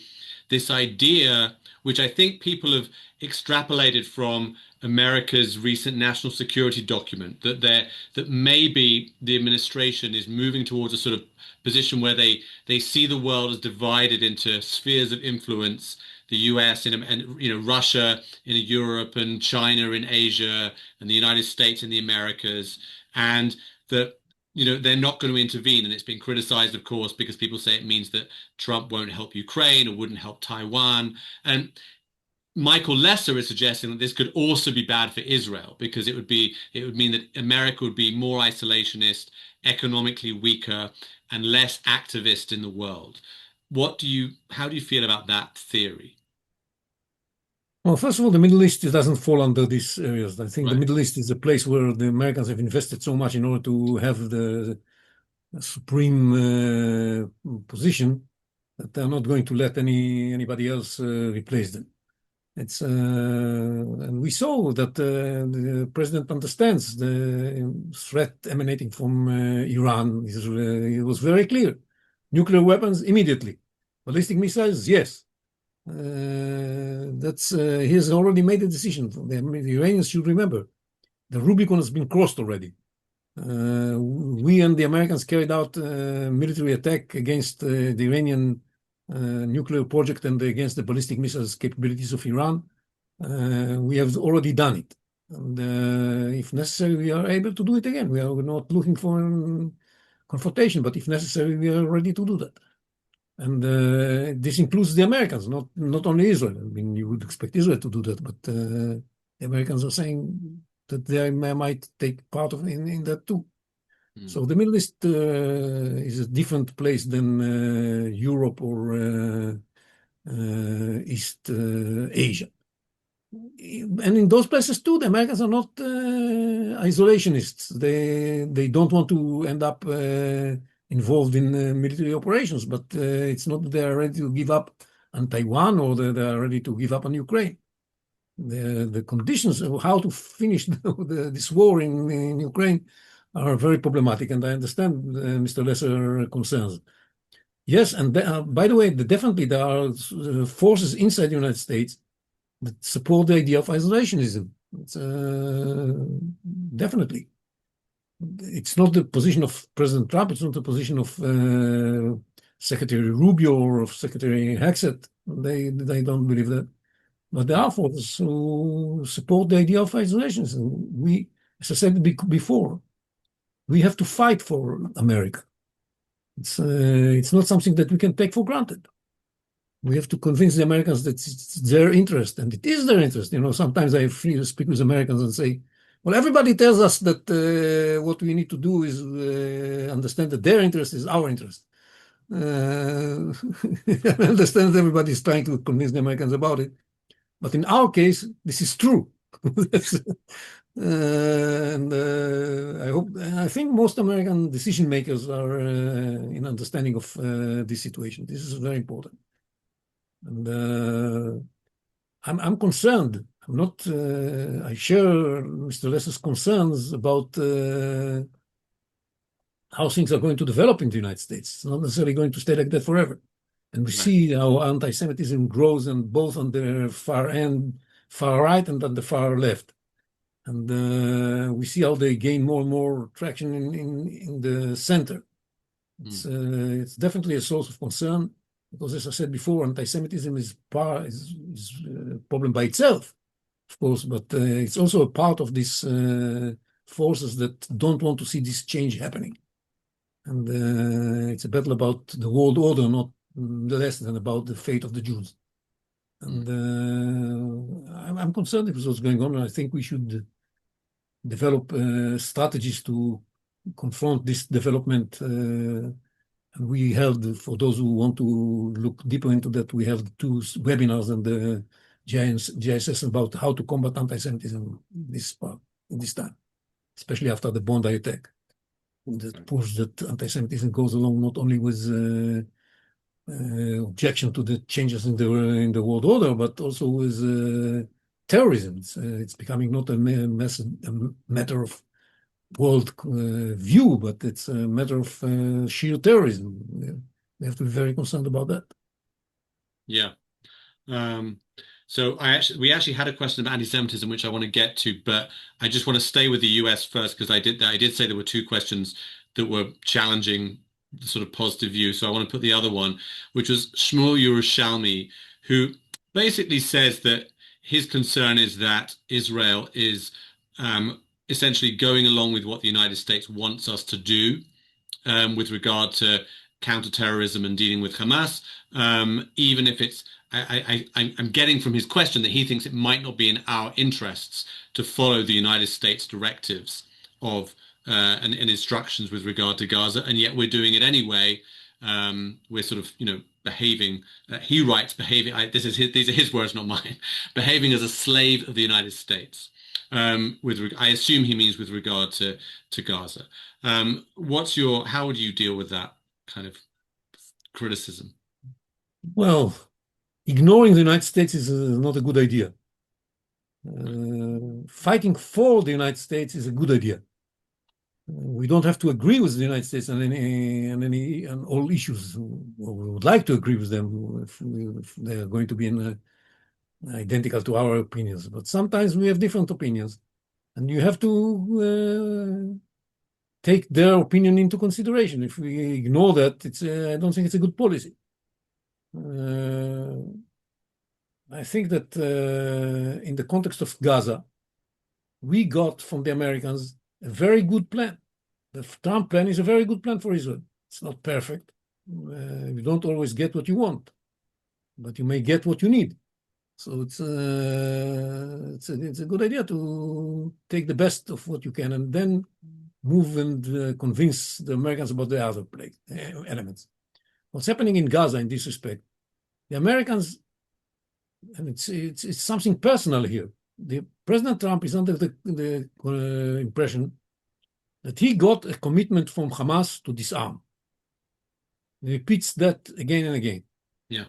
this idea, which I think people have extrapolated from America's recent national security document, that maybe the administration is moving towards a sort of position where they see the world as divided into spheres of influence. The US and Russia in Europe and China in Asia and the United States in the Americas, and that they're not going to intervene. And it's been criticized, of course, because people say it means that Trump won't help Ukraine or wouldn't help Taiwan. And Michael Lesser is suggesting that this could also be bad for Israel because it would mean that America would be more isolationist, economically weaker, and less activist in the world. How do you feel about that theory? Well, first of all, the Middle East doesn't fall under these areas. I think the Right. Middle East is a place where the Americans have invested so much in order to have supreme position that they're not going to let anybody else replace them. And we saw that the president understands the threat emanating from Iran. It was very clear. Nuclear weapons immediately. Ballistic missiles, yes. He has already made a decision. The Iranians should remember the Rubicon has been crossed already. We and the Americans carried out a military attack against the Iranian nuclear project and against the ballistic missiles capabilities of Iran. We have already done it. And if necessary, we are able to do it again. We are not looking for confrontation, but if necessary, we are ready to do that. And this includes the Americans, not only Israel. I mean, you would expect Israel to do that, but the Americans are saying that they might take part in that too. So the Middle East is a different place than Europe or East Asia. And in those places too, the Americans are not isolationists. They don't want to end up involved in military operations, but it's not that they are ready to give up on Taiwan or they are ready to give up on Ukraine. The conditions of how to finish this war in Ukraine are very problematic, and I understand Mr. Lesser concerns. Yes, and by the way, definitely there are forces inside the United States that support the idea of isolationism. It's, definitely. It's not the position of President Trump. It's not the position of Secretary Rubio or of Secretary Hexet. They don't believe that. But there are forces who support the idea of isolationism. We, as I said before, we have to fight for America. It's not something that we can take for granted. We have to convince the Americans that it's their interest, and it is their interest. You know, sometimes I speak with Americans and say, well, everybody tells us that what we need to do is understand that their interest is our interest. I understand that everybody is trying to convince the Americans about it. But in our case, this is true. And I think most American decision makers are in understanding of this situation. This is very important. And I'm concerned. I'm not. I share Mr. Lesser's concerns about how things are going to develop in the United States. It's not necessarily going to stay like that forever. And we see how anti-Semitism grows, and both on the far end, far right, and on the far left. And we see how they gain more and more traction in the center. It's definitely a source of concern because, as I said before, anti-Semitism is a problem by itself, of course, but it's also a part of these forces that don't want to see this change happening. And it's a battle about the world order, not less than about the fate of the Jews. And I'm concerned with what's going on, and I think we should develop strategies to confront this development. And we held, for those who want to look deeper into that, we held 2 webinars and the JISS about how to combat anti-Semitism in this time, especially after the Bondi attack. That proves that anti-Semitism goes along not only with objection to the changes in the world order, but also with terrorism. It's becoming not a matter of world view, but it's a matter of sheer terrorism. We have to be very concerned about that. Yeah. So we actually had a question about anti-Semitism, which I want to get to, but I just want to stay with the US first because I did say there were 2 questions that were challenging the sort of positive view. So I want to put the other one, which was Shmuel Yerushalmi, who basically says that his concern is that Israel is essentially going along with what the United States wants us to do with regard to counterterrorism and dealing with Hamas, even if it's I'm getting from his question that he thinks it might not be in our interests to follow the United States directives of and instructions with regard to Gaza, and yet we're doing it anyway. We're sort of, behaving. He writes, behaving. These are his words, not mine. Behaving as a slave of the United States. I assume he means with regard to Gaza. How would you deal with that kind of criticism? Well, ignoring the United States is not a good idea. Fighting for the United States is a good idea. We don't have to agree with the United States on all issues. We would like to agree with them if they are going to be identical to our opinions. But sometimes we have different opinions, and you have to take their opinion into consideration. If we ignore that, I don't think it's a good policy. Uh, I think that in the context of Gaza, we got from the Americans a very good plan. The Trump plan is a very good plan for Israel. It's not perfect. You don't always get what you want, but you may get what you need. So it's a good idea to take the best of what you can and then move and convince the Americans about the other elements. What's happening in Gaza in this respect? The Americans, and it's something personal here. The President Trump is under the impression that he got a commitment from Hamas to disarm. He repeats that again and again. Yeah.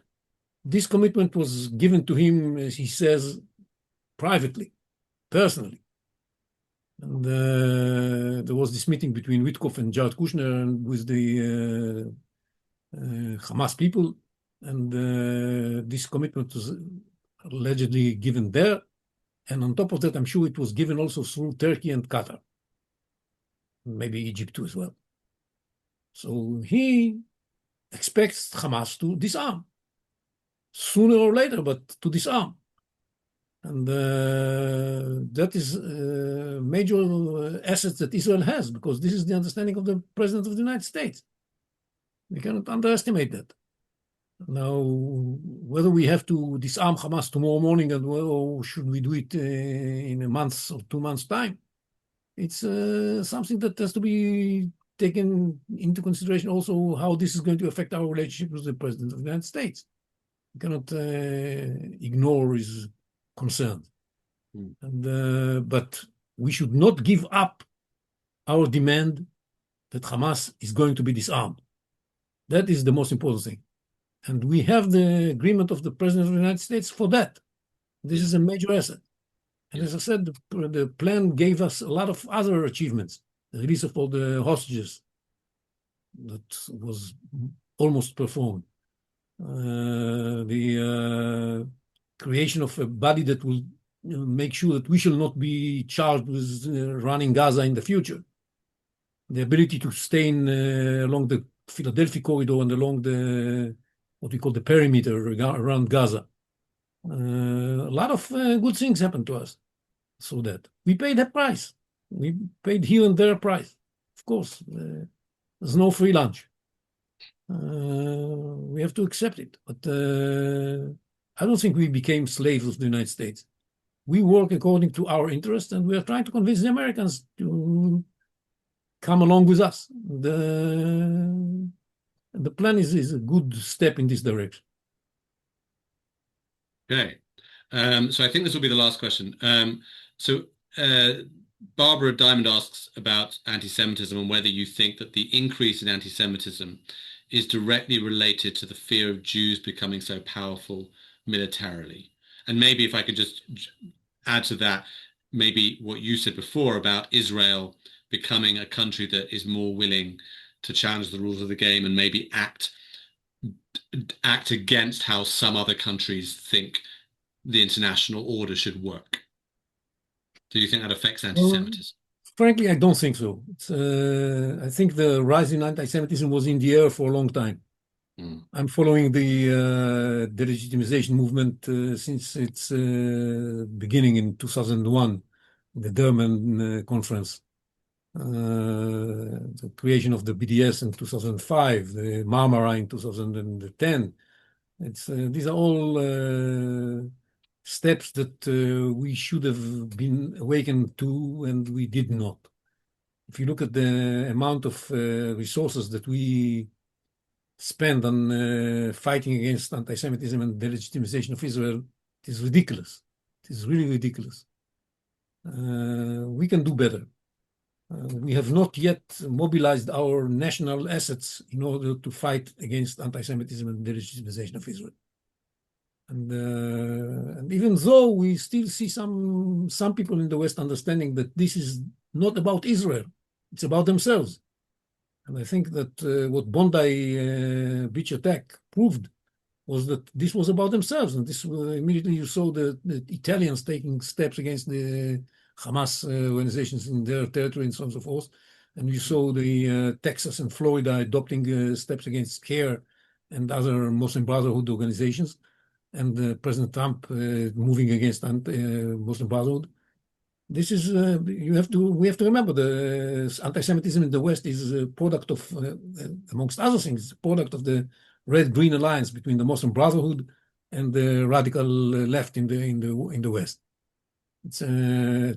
This commitment was given to him, as he says, privately, personally. And there was this meeting between Witkoff and Jared Kushner and with the Hamas people, and this commitment was allegedly given there. And on top of that, I'm sure it was given also through Turkey and Qatar, maybe Egypt too as well. So he expects Hamas to disarm sooner or later, but to disarm. And that is a major asset that Israel has, because this is the understanding of the President of the United States. We cannot underestimate that. Now, whether we have to disarm Hamas tomorrow morning or should we do it in a month or 2 months' time, it's something that has to be taken into consideration also how this is going to affect our relationship with the President of the United States. We cannot ignore his concerns. But we should not give up our demand that Hamas is going to be disarmed. That is the most important thing. And we have the agreement of the President of the United States for that. This is a major asset. And as I said, the plan gave us a lot of other achievements. The release of all the hostages that was almost performed. The creation of a body that will make sure that we shall not be charged with running Gaza in the future. The ability to stay along the Philadelphia corridor and along what we call the perimeter around Gaza. A lot of good things happened to us. So that we paid that price. We paid here and there price. Of course, there's no free lunch. We have to accept it. But I don't think we became slaves of the United States. We work according to our interests, and we are trying to convince the Americans to come along with us. The plan is a good step in this direction. Okay. So I think this will be the last question. So Barbara Diamond asks about anti-Semitism and whether you think that the increase in anti-Semitism is directly related to the fear of Jews becoming so powerful militarily. And maybe if I could just add to that, maybe what you said before about Israel becoming a country that is more willing to challenge the rules of the game and maybe act against how some other countries think the international order should work. Do you think that affects anti-Semitism? Frankly, I don't think so. I think the rise in anti-Semitism was in the air for a long time. I'm following the delegitimization movement since its beginning in 2001, the Durban conference. The creation of the BDS in 2005, the Marmara in 2010. These are all steps that we should have been awakened to, and we did not. If you look at the amount of resources that we spend on fighting against anti-Semitism and the legitimization of Israel, it is ridiculous. It is really ridiculous. we can do better. We have not yet mobilized our national assets in order to fight against anti-Semitism and the legitimization of Israel. And even though we still see some people in the West understanding that this is not about Israel, it's about themselves. And I think that what Bondi beach attack proved was that this was about themselves. And this immediately you saw the Italians taking steps against the Hamas organizations in their territory and so on and so forth. And you saw the Texas and Florida adopting steps against CARE and other Muslim Brotherhood organizations, and President Trump moving against Muslim Brotherhood. This is we have to remember the anti-Semitism in the West is a product of, amongst other things, a product of the Red-Green alliance between the Muslim Brotherhood and the radical left in the West. It's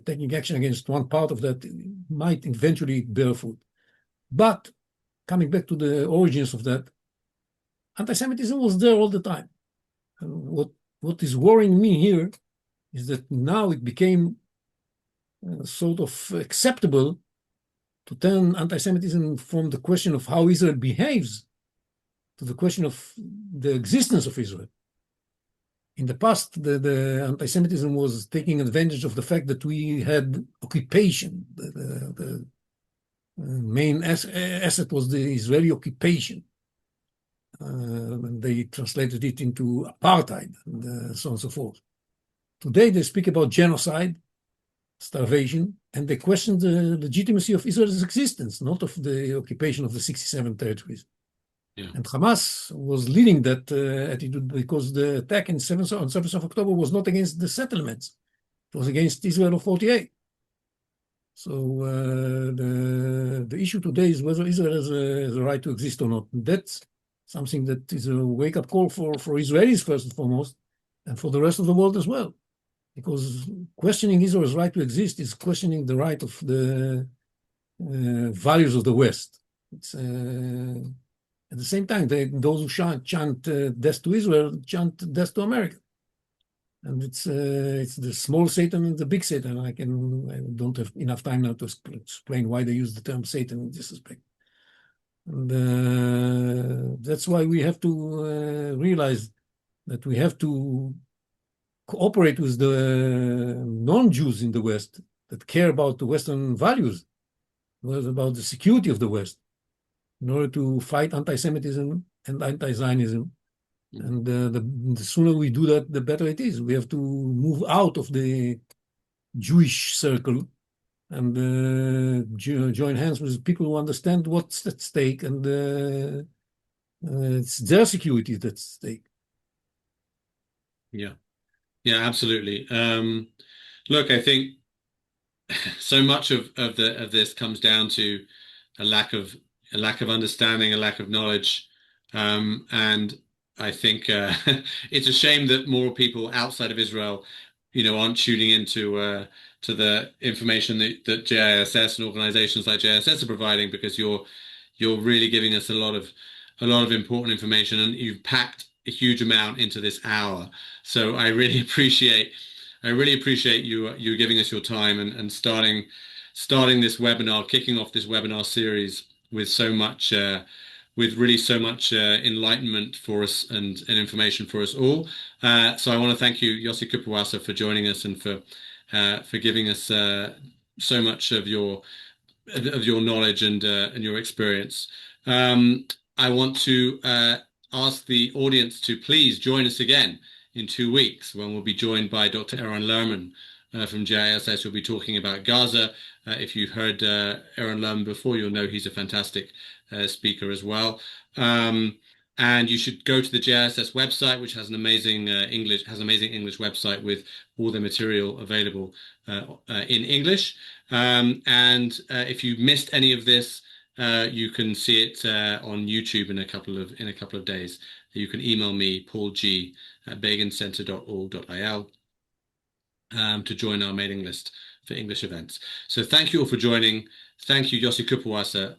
taking action against one part of that might eventually bear fruit. But coming back to the origins of that, anti-Semitism was there all the time. And what is worrying me here is that now it became sort of acceptable to turn anti-Semitism from the question of how Israel behaves to the question of the existence of Israel. In the past, the anti-Semitism was taking advantage of the fact that we had occupation. The main asset was the Israeli occupation. And they translated it into apartheid and so on and so forth. Today, they speak about genocide, starvation, and they question the legitimacy of Israel's existence, not of the occupation of the 67 territories. Yeah. And Hamas was leading that attitude because the attack on 7th of October was not against the settlements. It was against Israel of 48. So the issue today is whether Israel has a right to exist or not. That's something that is a wake-up call for Israelis first and foremost, and for the rest of the world as well. Because questioning Israel's right to exist is questioning the right of the values of the West. It's, at the same time, those who chant death to Israel chant death to America. And it's the small Satan and the big Satan. I don't have enough time now to explain why they use the term Satan in this respect. And that's why we have to realize that we have to cooperate with the non-Jews in the West that care about the Western values, about the security of the West, in order to fight anti-Semitism and anti-Zionism. And the sooner we do that, the better it is. We have to move out of the Jewish circle and join hands with people who understand what's at stake, and it's their security that's at stake. Yeah, absolutely. Look, I think so much of this comes down to a lack of understanding, a lack of knowledge, and I think it's a shame that more people outside of Israel, aren't tuning into to the information that JISS and organizations like JISS are providing, because you're really giving us a lot of important information, and you've packed a huge amount into this hour. So I really appreciate you giving us your time and starting this webinar, kicking off this webinar series with so much enlightenment for us and information for us all. So I want to thank you, Yosef Kuperwasser, for joining us and for giving us so much of your knowledge and your experience. I want to ask the audience to please join us again in 2 weeks, when we'll be joined by Dr. Eran Lerman from JISS. We'll be talking about Gaza. If you've heard Eran Lerman before, you'll know he's a fantastic speaker as well. And you should go to the JISS website, which has an amazing English website with all the material available in English. And if you missed any of this, you can see it on YouTube in a couple of days. You can email me, paulg@begincenter.org.il, to join our mailing list for English events. So thank you all for joining. Thank you, Yossi Kuperwasser.